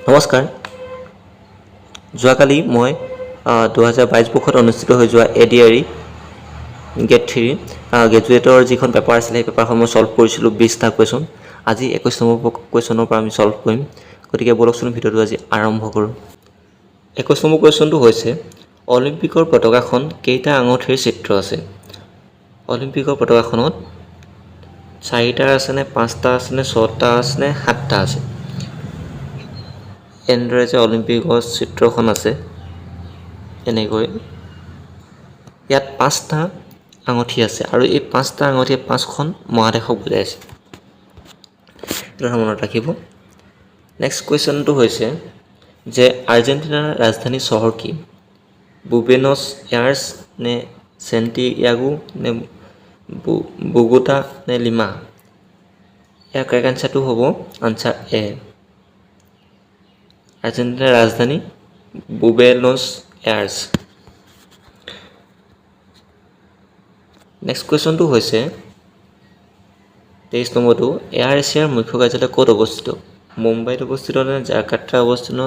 নমস্কাৰ। যোৱাকালি মই 2022 বৰ্ষত অনুষ্ঠিত হৈ যোৱা ADRE গেট 3 গ্ৰেজুৱেটৰ যিখন পেপাৰ আছিলে সেই পেপাৰখন মই ছল্ভ কৰিছিলোঁ 20টা কুৱেশ্যন। আজি 21 নম্বৰ কুৱেশ্যনৰ পৰা আমি ছল্ভ কৰিম। গতিকে বলকচোন ভিডিঅ'টো আজি আৰম্ভ কৰোঁ। 21 নম্বৰ কুৱেশ্যনটো হৈছে অলিম্পিকৰ পতাকাখন কেইটা আঙঠিৰ চিত্ৰ আছে? অলিম্পিকৰ পতাকাখনত 4টা আছেনে, 5টা আছেনে, 6টা আছেনে, 7টা আছে? এনেদৰে যে অলিম্পিকৰ চিত্ৰখন আছে এনেকৈ ইয়াত 5টা আঙঠি আছে আৰু এই 5টা আঙঠিয়ে 5খন মহাদেশক বুজাইছে। এইটো মনত ৰাখিব। নেক্সট কুৱেশ্যনটো হৈছে যে আৰ্জেণ্টিনাৰ ৰাজধানী চহৰ কি? বুবেনছ এয়াৰ্ছ নে চেণ্টিয়াগো নে বুগোটা নে লিমা? ইয়াৰ কাৰেক্ট আনচাৰটো হ'ব আনচাৰ এ। আৰ্জেণ্টিনাৰ ৰাজধানী বুবেনছ এয়াৰ্ছ। নেক্সট কুৱেশ্যনটো হৈছে 23 নম্বৰটো এয়াৰ এছিয়াৰ মুখ্য কাৰ্যালয় ক'ত অৱস্থিত? মুম্বাইত অৱস্থিত নে জাকাৰ্টাত অৱস্থিত,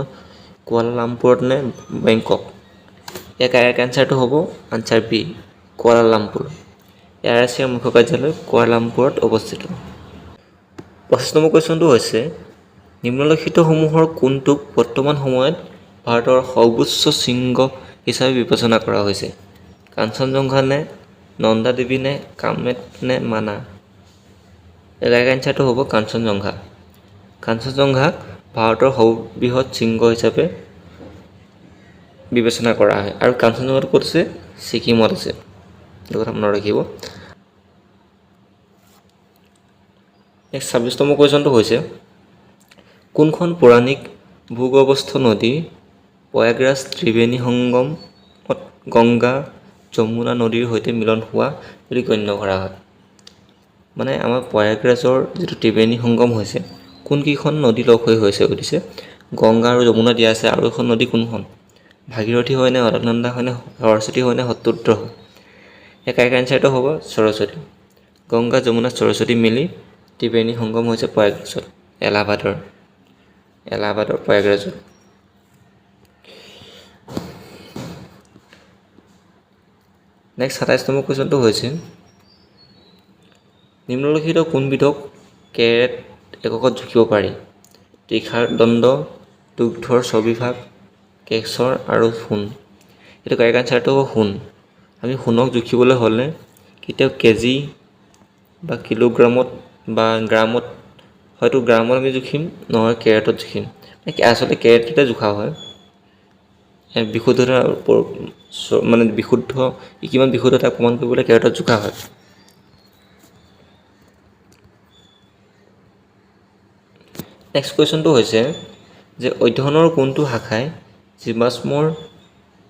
কুৱালালামপুৰত নে বেংকক? ইয়াৰ কাৰেক্ট আনচাৰটো হ'ব আনচাৰ বি, কুৱালালামপুৰ। এয়াৰ এছিয়াৰ মুখ্য কাৰ্যালয় কুৱালালামপুৰত অৱস্থিত। 25 নম্বৰ কুৱেশ্যনটো হৈছে নিম্নলিখিতসমূহৰ কোনটোক বৰ্তমান সময়ত ভাৰতৰ সৰ্বোচ্চ শৃংগ হিচাপে বিবেচনা কৰা হৈছে? কাঞ্চনজংঘা নে নন্দা দেৱী নে কামেট নে মানা? ইয়াৰ কাৰেক্ট আনচাৰটো হ'ব কাঞ্চনজংঘা। কাঞ্চনজংঘাক ভাৰতৰ সৰ্ববৃহৎ শৃংগ হিচাপে বিবেচনা কৰা হয় আৰু কাঞ্চনজংঘাটো ক'ত আছে? ছিকিমত আছে। এইটো কথা মনত ৰাখিব। নেক্সট 26 নম্বৰ কুৱেশ্যনটো হৈছে কোনখন পৌৰাণিক ভূগৰ্ভস্থ নদী প্ৰয়াগৰাজ ত্ৰিবেণী সংগমত গংগা যমুনা নদীৰ সৈতে মিলন হোৱা বুলি গণ্য কৰা হয়? মানে আমাৰ প্ৰয়াগৰাজৰ যিটো ত্ৰিবেণী সংগম হৈছে কোনকেইখন নদী লগ হৈ হৈছে সুধিছে। গংগা আৰু যমুনা দিয়া আছে আৰু এখন নদী কোনখন? ভাগীৰথী হয় নে অলকনন্দা হয় নে সৰস্বতী হয় নে সত্যৰুদ্ৰ হয়? এই কাৰেক্ট আনচাৰটো হ'ব সৰস্বতী। গংগা যমুনা সৰস্বতী মিলি ত্ৰিবেণী সংগম হৈছে প্ৰয়াগৰাজত, এলাহাবাদৰ প্ৰয়াগৰাজত। নেক্সট 27 নম্বৰ কুৱেশ্যনটো হৈছে নিম্নলিখিত কোনবিধক কেৰেট এককত জুখিব পাৰি? তীখাৰ দণ্ড, দুগ্ধৰ স্ববিভাগ, কেশৰ আৰু সোণ। এইটো কাৰেক্ট আনচাৰটো হ'ব সোণ। আমি সোণক জুখিবলৈ হ'লে কেতিয়াও কেজি বা কিলোগ্ৰামত বা গ্ৰামত, হয়তো গ্ৰামত আমি জুখিম নহয় কেৰেটত জুখিম। আচলতে কেৰেটতে জোখা হয়। বিশুদ্ধতা মানে বিশুদ্ধ কিমান বিশুদ্ধতা প্ৰমাণ কৰিবলৈ কেৰেটত জোখা হয়। নেক্সট কুৱেশ্যনটো হৈছে যে অধ্যয়নৰ কোনটো শাখাই জীৱাশ্মৰ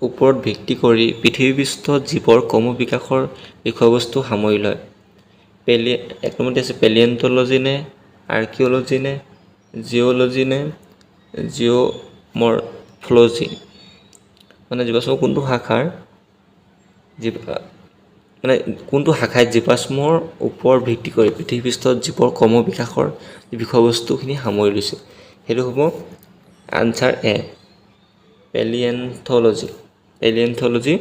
ওপৰত ভিত্তি কৰি পৃথিৱীপৃষ্ঠত জীৱৰ ক্ৰমবিকাশৰ বিষয়বস্তু সামৰি লয়? এক নম্বৰতে আছে পেলিয়ন্টলজি নে আৰ্কিঅ'লজি নে জিঅ'লজি নে জিঅ'মৰ্ফলজি? মানে জীৱাশ্মৰ কোনটো শাখাই জীৱাশ্মৰ ওপৰত ভিত্তি কৰি পৃথিৱীপৃষ্ঠত জীৱৰ ক্ৰমবিকাশৰ বিষয়বস্তুখিনি সামৰি লৈছে? সেইটো হ'ব আনচাৰ এ, পেলিয়ন্থলজি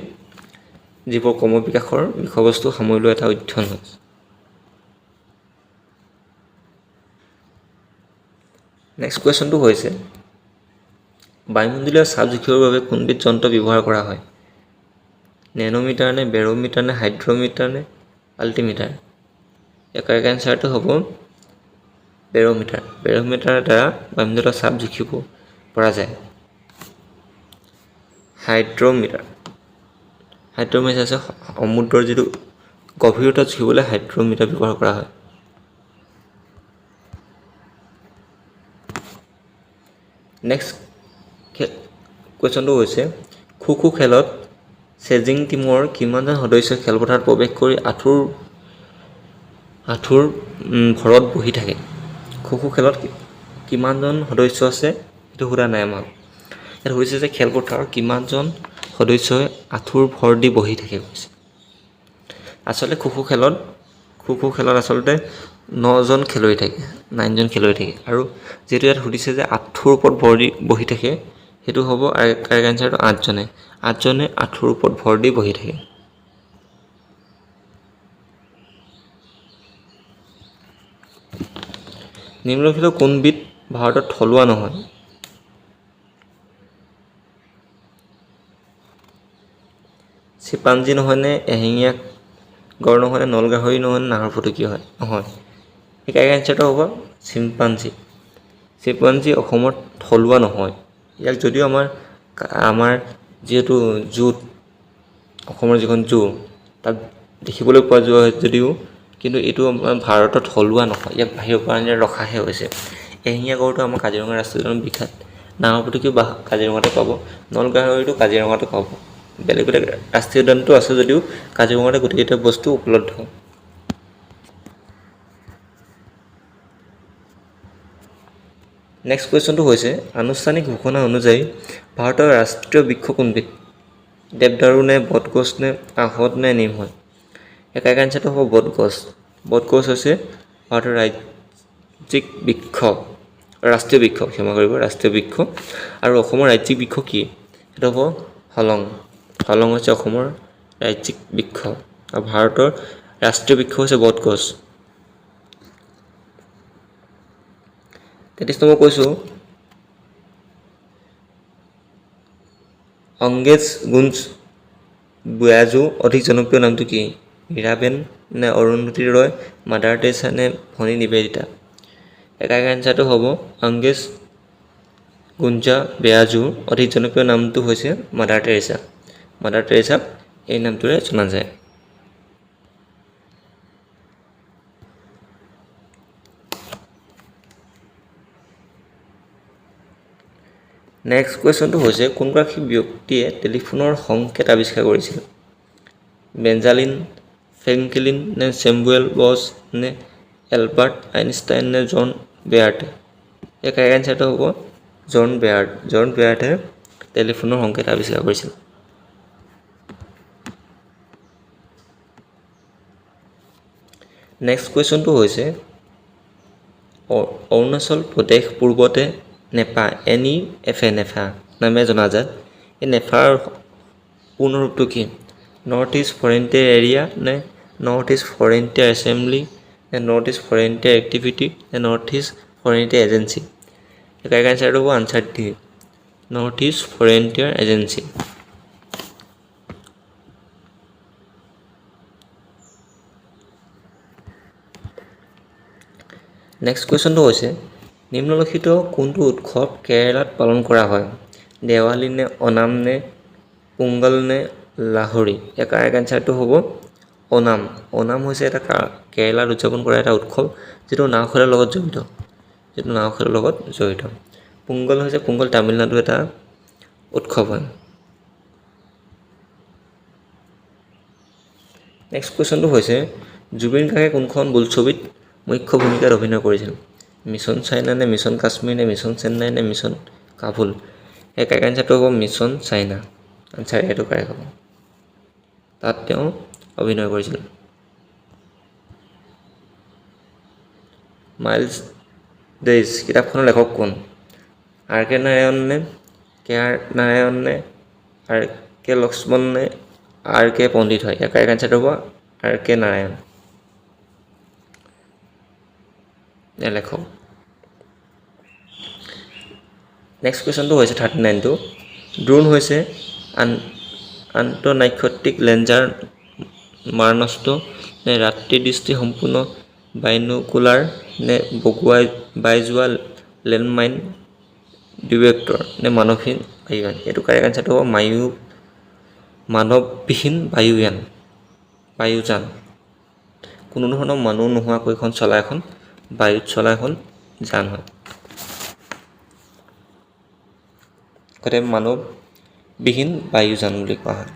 জীৱৰ ক্ৰমবিকাশৰ বিষয়বস্তু সামৰি লোৱা এটা অধ্যয়ন হয়। নেক্সট কুৱেশ্যনটো হৈছে বায়ুমণ্ডলীয় চাপ জুখিবৰ বাবে কোনবিধ যন্ত্ৰ ব্যৱহাৰ কৰা হয়? নেন'মিটাৰ নে বেৰ'মিটাৰ নে হাইড্ৰ'মিটাৰ নে আল্টিমিটাৰ? ইয়াৰ কাৰেক্ট আনচাৰটো হ'ব বেৰ'মিটাৰ। বেৰ'মিটাৰৰ দ্বাৰা বায়ুমণ্ডলীয় চাপ জুখিব পৰা যায়। হাইড্ৰ'মিটাৰ হৈছে সমুদ্ৰৰ যিটো গভীৰতা জুখিবলৈ হাইড্ৰ'মিটাৰ ব্যৱহাৰ কৰা হয়। নেক্সট কুৱেশ্যনটো হৈছে খো খেলত চেজিং টীমৰ কিমানজন সদস্যই খেলপথাৰত প্ৰৱেশ কৰি আঁঠুৰ ভৰত বহি থাকে? খো খেলত কিমানজন সদস্য আছে সেইটো সোধা নাই আমাক। ইয়াত হৈছে যে খেলপথাৰত কিমানজন সদস্যই আঁঠুৰ ভৰ দি বহি থাকে কৈছে। আচলতে খো খেলত আচলতে 9জন খেলুৱৈ থাকে, 9জন খেলুৱৈ থাকে। আৰু যিহেতু ইয়াত সুধিছে যে আঁঠুৰ ওপৰত ভৰ দি বহি থাকে, সেইটো হ'ব কাৰেক্ট এনচাৰটো 8জনে। 8জনে আঁঠুৰ ওপৰত ভৰ দি বহি থাকে। নিম্নলিখিত কোনবিধ ভাৰতত থলুৱা নহয়? চিম্পাঞ্জী নহয়নে, এশিঙীয়া গড় নহয়নে, নলগাহৰি নহয়নে, নাহৰ ফুটুকী হয়? নহয়। এই কাৰেক্ট এনচাৰটো হ'ব চিম্পাঞ্জী। চিম্পাঞ্জী অসমত থলুৱা নহয়। ইয়াক যদিও আমাৰ যিহেতু জুত, অসমৰ যিখন জু, তাত দেখিবলৈ পোৱা যোৱা হয় যদিও, কিন্তু এইটো আমাৰ ভাৰতত থলুৱা নহয়। ইয়াক বাহিৰৰ পৰা আনি ৰখাহে হৈছে। এশিঙীয়া গড়টো আমাৰ কাজিৰঙা ৰাষ্ট্ৰীয় উদ্যানত বিখ্যাত। নাহৰ ফুটুকীও কাজিৰঙাতে পাব, নলগাহৰিটো কাজিৰঙাতে পাব। বেলেগ বেলেগ ৰাষ্ট্ৰীয় উদ্যানটো আছে যদিও কাজিৰঙাতে গোটেইকেইটা বস্তু উপলব্ধ। নেক্সট কুৱেশ্যনটো হৈছে, আনুষ্ঠানিক ঘোষণা অনুযায়ী ভাৰতৰ ৰাষ্ট্ৰীয় বৃক্ষ কোনবিধ? দেৱদাৰু নে, বটগছ নে, আঁহত নে, নিম হয়? এই কাৰেক্ট এনচাৰটো হ'ব বটগছ। বটগছ হৈছে ভাৰতৰ ৰাজ্যিক বৃক্ষ, ৰাষ্ট্ৰীয় বৃক্ষ, ক্ষমা কৰিব, ৰাষ্ট্ৰীয় বৃক্ষ। আৰু অসমৰ ৰাজ্যিক বৃক্ষ কি? সেইটো হ'ব হলং। হলং হৈছে অসমৰ ৰাজ্যিক বৃক্ষ আৰু ভাৰতৰ ৰাষ্ট্ৰীয় বৃক্ষ হৈছে বটগছ। 33 নম্বৰ কৈছোঁ, অংগেজ গুঞ্জ বুয়াজু অধিক জনপ্ৰিয় নামটো কি? মীৰাবেন নে, অৰুন্ধতী ৰয়, মাদাৰ টেৰেছা নে, ভনী নিবেদিতা? কাৰেক্ট এনচাৰটো হ'ব অংগেজ গুঞ্জা বেয়াজুৰ অধিক জনপ্ৰিয় নামটো হৈছে মাদাৰ টেৰেছা। মাদাৰ টেৰেছাক এই নামটোৰে জনা যায়। নেক্সট কুৱেশ্যনটো হৈছে, কোনগৰাকী ব্যক্তিয়ে টেলিফোনৰ সংকেত আৱিষ্কাৰ কৰিছিল? বেঞ্জামিন ফ্ৰেংকলিন নে, ছেমুৱেল বছ নে, এলবাৰ্ট আইনষ্টাইন নে, জন বেয়াৰ্টে? এই কাৰেক্ট এনচাৰটো হ'ব জন বেয়াৰ্ট। জন বেয়াৰ্টে টেলিফোনৰ সংকেত আৱিষ্কাৰ কৰিছিল। নেক্সট কুৱেশ্যনটো হৈছে, অৰুণাচল প্ৰদেশ পূৰ্বতে নেপা NEFA নামে জনাজাত। এই নেফাৰ পূৰ্ণ ৰূপটো কি? নৰ্থ ইষ্ট ফ্ৰণ্টিয়াৰ এৰিয়া নে, নৰ্থ ইষ্ট ফ্ৰণ্টিয়াৰ এছেম্বলি নে, নৰ্থ ইষ্ট ফ্ৰণ্টিয়াৰ এক্টিভিটি নে, north east frontier agency? Correct এনচাৰটো হ'ব answer D, north east frontier agency. Next কুৱেশ্যনটো হৈছে, নিম্নলিখিত কোনটো উৎসৱ কেৰালাত পালন কৰা হয়? দেৱালী নে, অনাম নে, পোংগল নে, লাহৰি? ইয়াৰ কাৰেক্ট এনচাৰটো হ'ব অনাম। অনাম হৈছে এটা কেৰেলাত উদযাপন কৰা এটা উৎসৱ, যিটো নাও খেলৰ লগত জড়িত। পোংগল হৈছে তামিলনাডুৰ এটা উৎসৱ হয়। নেক্সট কুৱেশ্যনটো হৈছে, জুবিন গাৰ্গে কোনখন বোলছবিত মুখ্য ভূমিকাত অভিনয় কৰিছিল? মিছন চাইনা নে, মিছন কাশ্মীৰ নে, মিছন চেন্নাই নে, মিছন কাবুল? এই কাৰেক্ট এনচাৰটো হ'ব মিছন চাইনা। আনচাৰ এইটো কাৰেক্ট হ'ব। তাত তেওঁ অভিনয় কৰিছিল। মাইলছ ডেইজ কিতাপখনৰ লেখক কোন? R.K. নাৰায়ণ নে, K.R. নাৰায়ণ নে, R.K. লক্ষ্মণ নে, R.K. পণ্ডিত হয়? ইয়াৰ কাৰেক্ট এনচাৰটো হ'ব R.K. নাৰায়ণ লেখক। নেক্সট কুৱেশ্যনটো হৈছে 39টো, ড্ৰোন হৈছে আন্তঃনাক্ষত্ৰিক লেঞ্জাৰ মাৰণাস্ত্ৰ নে, ৰাত্ৰি দৃষ্টি সম্পূৰ্ণ বাইনোকুলাৰ নে, বাই যোৱা লেণ্ডমাইন ডিটেক্টৰ নে, মানৱহীন বায়ুয়ান? এইটো কাৰেক্ট এনচাৰটো হ'ব মানৱবিহীন বায়ুযান। কোনো ধৰণৰ মানুহ নোহোৱাকৈ বায়ুত চলা এখন যান হয়। গতিকে মানৱবিহীন বায়ুযান বুলি কোৱা হয়।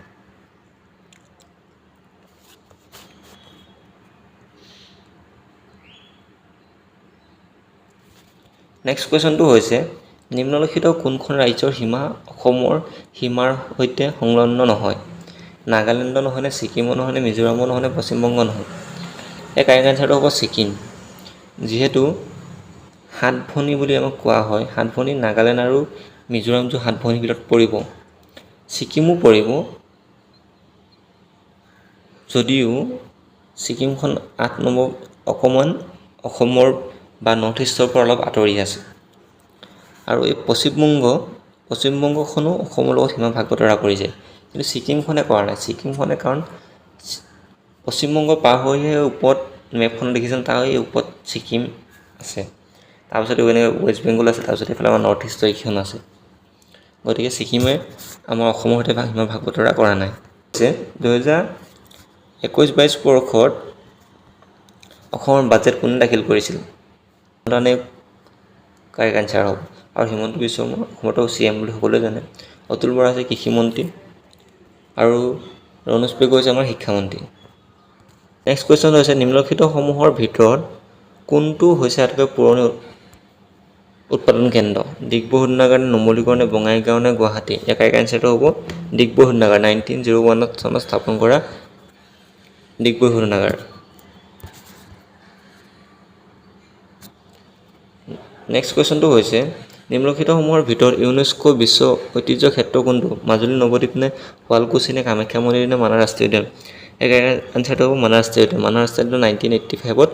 নেক্সট কুৱেশ্যনটো হৈছে, নিম্নলিখিত কোনখন ৰাজ্যৰ সীমা অসমৰ সীমাৰ সৈতে সংলগ্ন নহয়? নাগালেণ্ড নহয়নে, ছিকিমৰ নহয়নে, মিজোৰামৰ নহয়নে, পশ্চিমবংগ নহয়? এই কাৰেক্ট এনচাৰটো হ'ব ছিকিম। যিহেতু সাত ভনী বুলি আমাক কোৱা হয়, সাত ভনী নাগালেণ্ড আৰু মিজোৰাম সাত ভনীৰ ভিতৰত পৰিব, ছিকিমো পৰিব, যদিও ছিকিমখন 8 নম্বৰ অকণমান অসমৰ বা নৰ্থ ইষ্টৰ পৰা অলপ আঁতৰি আছে। আৰু এই পশ্চিমবংগখনো অসমৰ লগত সীমা ভাগ বতৰা কৰিছে, কিন্তু ছিকিমখনে কৰা নাই। ছিকিমখনে কাৰণ পশ্চিমবংগ পাৰ হৈহে ওপৰত মেপখন দেখিছে, তাৰ এই ওপৰত ছিকিম আছে, তাৰপিছত এনেকৈ ৱেষ্ট বেংগল আছে, তাৰপিছত এইফালে আমাৰ নৰ্থ ইষ্টৰ এইখন আছে। গতিকে ছিকিমে আমাৰ অসমৰ সৈতে সীমা ভাগ বতৰা কৰা নাই। 2021-22 বৰ্ষত অসমৰ বাজেট কোনে দাখিল কৰিছিল? কাৰেক্ট এনচাৰ হ'ব। আৰু হিমন্ত বিশ্ব শৰ্মা অসমতো CM বুলি সকলোৱে জানে। অতুল বৰা হৈছে কৃষিমন্ত্ৰী আৰু ৰণোজ পেগু হৈছে আমাৰ শিক্ষামন্ত্ৰী। নেক্সট কুৱেশ্যন হৈছে নিম্নলিখিতসমূহৰ ভিতৰত কোনটো হৈছে আটাইতকৈ পুৰণি উৎপাদন কেন্দ্ৰ? ডিগবৈ শোধনাগাৰ, নুমলীগড় নে বঙাইগাঁও নে গুৱাহাটী? ইয়াৰ কাৰেক্ট এনচাৰটো হ'ব ডিগবৈ শোধনাগাৰ, 1901 চনত স্থাপন কৰা ডিগবৈ শোধনাগাৰ। নেক্সট কুৱেশ্যনটো হৈছে নিম্নলিখিতসমূহৰ ভিতৰত ইউনেস্কো বিশ্ব ঐতিহ্য ক্ষেত্ৰ কোনটো? মাজুলী নৱদ্বীপ নে শুৱালকুছি নে কামাখ্যা মন্দিৰ নে মানাহ ৰাষ্ট্ৰীয় উদ্যান? এই এনচাৰটো হ'ব মানাহ ৰাষ্ট্ৰীয় উদ্যান। মানাহ ৰাষ্ট্ৰীয় উদ্যান 1985ত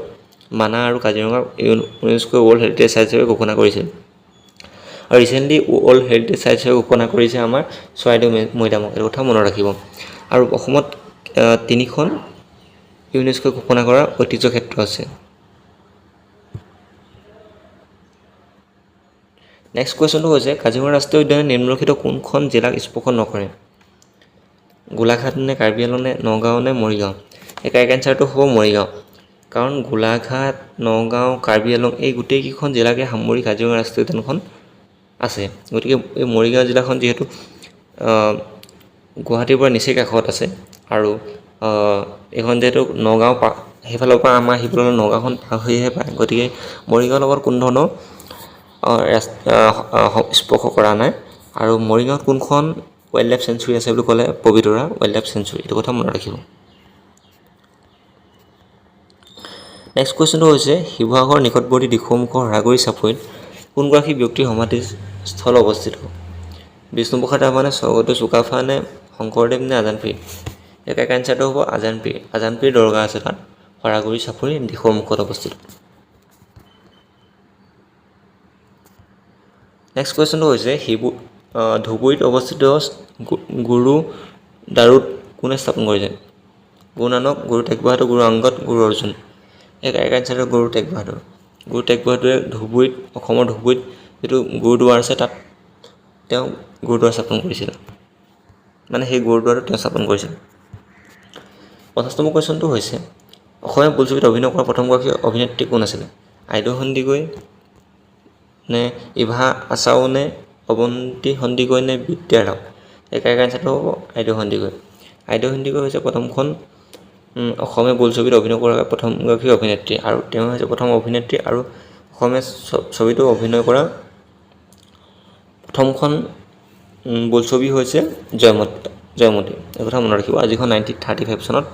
মানাহ আৰু কাজিৰঙা ইউনেস্কো ৱৰ্ল্ড হেৰিটেজ চাইট হিচাপে ঘোষণা কৰিছিল। আৰু ৰিচেণ্টলি ৱৰ্ল্ড হেৰিটেজ চাইট হিচাপে ঘোষণা কৰিছে আমাৰ চৰাইদেউ মৈদামক, এইটো কথা মনত ৰাখিব। আৰু অসমত 3খন ইউনেস্কোই ঘোষণা কৰা ঐতিহ্য ক্ষেত্ৰ আছে। নেক্সট কুৱেশ্যনটো হৈছে কাজিৰঙা ৰাষ্ট্ৰীয় উদ্যানে নিম্নলিখিত কোনখন জিলাক স্পৰ্শ নকৰে? গোলাঘাট নে কাৰ্বি আংলং নে নগাঁও নে মৰিগাঁও? এই কাৰেক্ট এনচাৰটো হ'ব মৰিগাঁও। কাৰণ গোলাঘাট, নগাঁও, কাৰ্বি আংলং এই গোটেইকেইখন জিলাকে সামৰি কাজিৰঙা ৰাষ্ট্ৰীয় উদ্যানখন আছে। গতিকে এই মৰিগাঁও জিলাখন যিহেতু গুৱাহাটীৰ পৰা নিচেই কাষত আছে, আৰু এইখন যিহেতু নগাঁও সেইফালৰ পৰা আমাৰ সেইফালৰ নগাঁওখন পাৰ হৈহে পায়, গতিকে মৰিগাঁৱৰ লগত কোনো ধৰণৰ স্পৰ্শ কৰা নাই। আৰু মৰিগাঁৱত কোনখন ৱাইল্ড লাইফ চেঞ্চুৰী আছে বুলি ক'লে পবিতৰা ৱাইল্ড লাইফ চেঞ্চুৰী, এইটো কথা মনত ৰাখিব। নেক্সট কুৱেশ্যনটো হৈছে শিৱসাগৰ নিকটৱৰ্তী দিখৌমুখৰ হৰাগুৰি চাপৰিত কোনগৰাকী ব্যক্তিৰ সমাধিস্থল অৱস্থিত? বিষ্ণুপ্ৰসাদ ৰাভা নে স্বৰ্গদেউ চুকাফা নে শংকৰদেৱ নে আজান পীৰ? এই কাৰেক্ট এনচাৰটো হ'ব আজান পীৰ। আজান পীৰ দৰগাহ আছে তাত, হৰাগুৰি চাপৰি দিখৌমুখত অৱস্থিত। নেক্সট কুৱেশ্যনটো হৈছে ধুবুৰীত অৱস্থিত গুৰুদ্বাৰোত কোনে স্থাপন কৰিছে? গুৰু নানক, গুৰু টেগ বাহাদুৰ, গুৰু আংগদ, গুৰু অৰ্জুন? এই কাৰেক্ট এনচাৰটো গুৰু টেগ বাহাদুৰ। গুৰু টেগ বাহাদুৰে ধুবুৰীত, অসমৰ ধুবুৰীত যিটো গুৰুদ্বাৰ আছে তাত তেওঁ গুৰুদ্বাৰ স্থাপন কৰিছিল, মানে সেই গুৰুদ্বাৰটো তেওঁ স্থাপন কৰিছিল। 50তম কুৱেশ্যনটো হৈছে অসমীয়া বোলছবিত অভিনয় কৰা প্ৰথমগৰাকী অভিনেত্ৰী কোন আছিলে? আইদেউ সন্দিকৈ নে ইভা আচাও নে অৱন্তী সন্দিকৈ নে বিদ্যা ৰাও? এই কাৰেক্ট এনচাৰটো হ'ব আইদেউ সন্দিকৈ। আইদেউ সন্দিকৈ হৈছে প্ৰথমখন অসমীয়া বোলছবিত অভিনয় কৰা প্ৰথমগৰাকী অভিনেত্ৰী, আৰু তেওঁ হৈছে প্ৰথম অভিনেত্ৰী আৰু অসমীয়া ছবিতো অভিনয় কৰা প্ৰথমখন বোলছবি হৈছে জয়মতী। এই কথা মনত ৰাখিব। যিখন 1935 চনত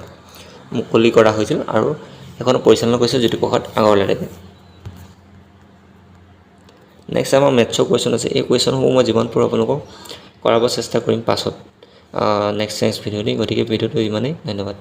মুকলি কৰা হৈছিল আৰু সেইখন পৰিচালনা কৰিছিল জ্যোতিপ্ৰসাদ আগৰৱালাদেৱে। নেক্সট আমাৰ মেথছৰ কুৱেশ্যন আছে। এই কুৱেশ্যনসমূহ মই যিমান পাৰোঁ আপোনালোকক কৰাব চেষ্টা কৰিম পাছত নেক্সট ভিডিঅ' দি। গতিকে ভিডিঅ'টো ইমানেই, ধন্যবাদ।